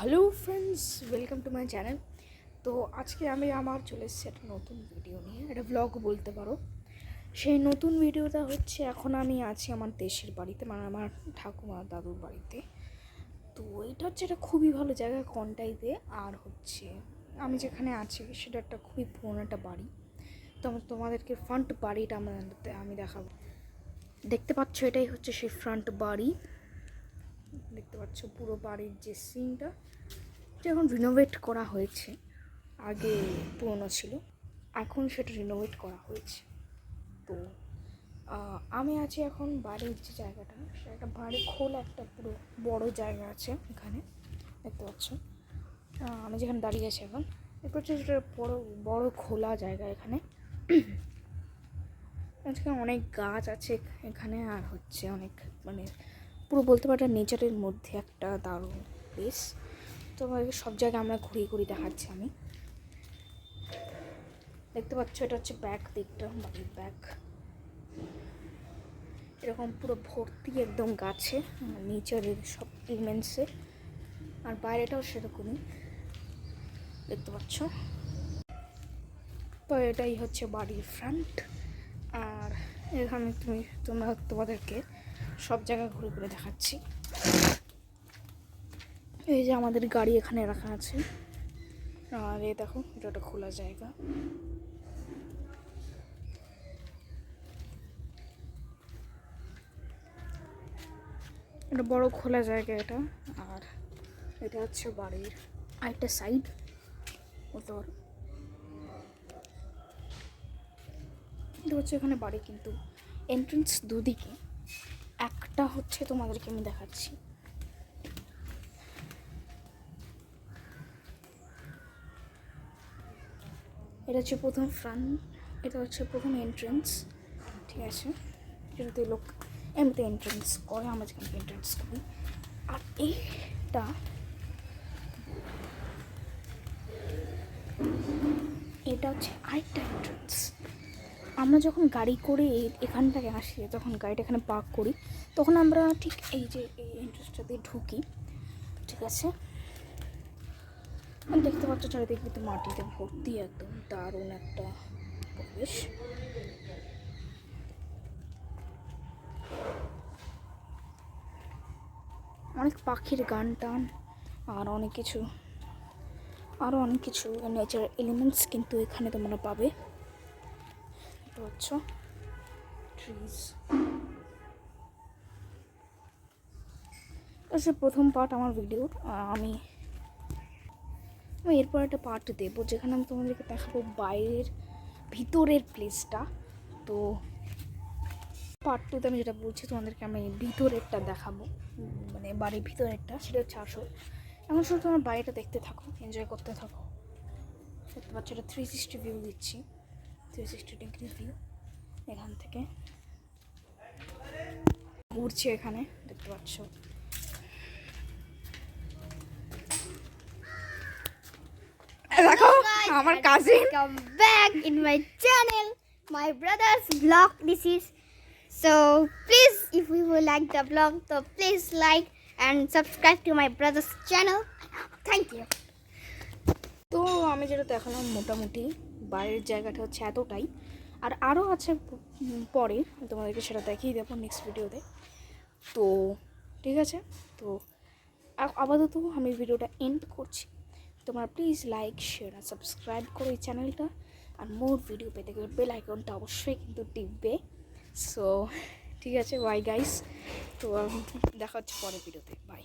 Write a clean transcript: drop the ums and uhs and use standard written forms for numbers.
Hello friends, welcome to my channel. তো আজকে আমি চলে এসেছি একটা নতুন ভিডিও নিয়ে, একটা ব্লগ বলতে পারো। সেই নতুন ভিডিওটা হচ্ছে, এখন আমি আছি আমার দেশের বাড়িতে, মানে আমার ঠাকুমা দাদুর বাড়িতে। তো এটা হচ্ছে একটা খুবই ভালো জায়গা কন্টাইতে। আর হচ্ছে আমি যেখানে আছি সেটা একটা খুবই পুরনো একটা বাড়ি। তো তোমাদেরকে ফ্রন্ট বাড়িটা আমি দেখাবো। দেখতে পাচ্ছ, এটাই হচ্ছে সেই ফ্রন্ট বাড়ি। দেখতে পাচ্ছ পুরো বাড়ির যে সিনটা, এখন রিনোভেট করা হয়েছে। আগে পুরনো ছিল, এখন সেটা রিনোভেট করা হয়েছে। তো আমি আছি এখন বাড়ির যে জায়গাটা, সেটা বাড়ি খোলা একটা পুরো বড় জায়গা আছে এখানে, দেখতে পাচ্ছ। আমি যেখানে দাঁড়িয়ে আছি এখন, এরপর হচ্ছে সেটা বড় খোলা জায়গা। এখানে আজকে অনেক গাছ আছে এখানে, আর হচ্ছে অনেক, মানে পুরো বলতে পারো নেচারের মধ্যে একটা দারুণ প্লেস। তো সব জায়গায় আমরা ঘুরিয়ে দেখাচ্ছি। আমি দেখতে পাচ্ছ, এটা হচ্ছে ব্যাক দিকটা, বাড়ির ব্যাক। এরকম পুরো ভর্তি একদম গাছে, নেচারের সব এলিমেন্টসে। আর বাইরেটাও সেরকমই, দেখতে পাচ্ছ। তো এটাই হচ্ছে বাড়ির ফ্রন্ট। আর এখানে তোমাদেরকে সব জায়গায় ঘুরে দেখাচ্ছি। এই যে আমাদের গাড়ি এখানে রাখা আছে, আর এই দেখো, এটা একটা খোলা জায়গা। এটা বড় খোলা জায়গা এটা। আর এটা হচ্ছে বাড়ির আরেকটা সাইড, বলতে পারো। এটা হচ্ছে এখানে বাড়ি, কিন্তু এন্ট্রেন্স দুদিকে। একটা হচ্ছে তোমাদেরকে আমি দেখাচ্ছি। এটা হচ্ছে প্রথম ফ্রন্ট, এটা হচ্ছে প্রথম এন্ট্রেন্স, ঠিক আছে। যেটাতে লোক এমনিতে এন্ট্রেন্স করে, আমরা যেখানে এন্ট্রেন্স করি। আর এটা হচ্ছে আরেকটা এন্ট্রেন্স। আমরা যখন গাড়ি করে এখানটায় আসি, যখন গাড়িটা এখানে পার্ক করি, তখন আমরা ঠিক এই যে এই এন্ট্রেন্সটাতে ঢুকি, ঠিক আছে। দেখতে পাচ্ছ চারিদিক কিন্তু মাটিতে ভর্তি, একদম দারুণ একটা পরিবেশ। অনেক পাখির গান টান, আর অনেক কিছু, আরও অনেক কিছু নেচার এলিমেন্টস কিন্তু এখানে তোমরা পাবে। দেখতে পাচ্ছ ট্রিজ। এটা প্রথম পার্ট আমার ভিডিওর। আমি এরপর একটা পার্ট দেবো, যেখানে আমি তোমাদেরকে দেখাবো বাইরের ভিতরের প্লেসটা। তো পার্ট টুতে আমি যেটা বলছি তোমাদেরকে, আমি ভিতরেরটা দেখাবো, মানে বাড়ির ভিতরেরটা, সেটা হচ্ছে আসল। এখন শুধু তোমার বাড়িটা দেখতে থাকো, এনজয় করতে থাকো। দেখতে পাচ্ছ, এটা 360 ভিউ দিচ্ছি, 360 ডিগ্রি ভিউ। এখান থেকে ঘুরছি, এখানে দেখতে পাচ্ছ। দেখো আমার cousin, come back in my channel, my brother's vlog. This is so please, if you will like the vlog, so please like and subscribe to my brother's channel. Thank you. তো আমি যেটা দেখালাম মোটামুটি বাইরের জায়গাটা হচ্ছে এতটাই। আর আরও আছে পরে, তোমাদেরকে সেটা দেখিয়ে দেবো নেক্সট ভিডিওতে। তো ঠিক আছে, তো আপাতত আমি ভিডিওটা এন্ড করছি। তোমরা প্লিজ লাইক, শেয়ার আর সাবস্ক্রাইব করো এই চ্যানেলটা। আর মোর ভিডিও পেতে গেলে বেল আইকনটা অবশ্যই কিন্তু টিপবে। সো ঠিক আছে, বাই গাইস। তো দেখা হচ্ছে পরের ভিডিওতে, বাই।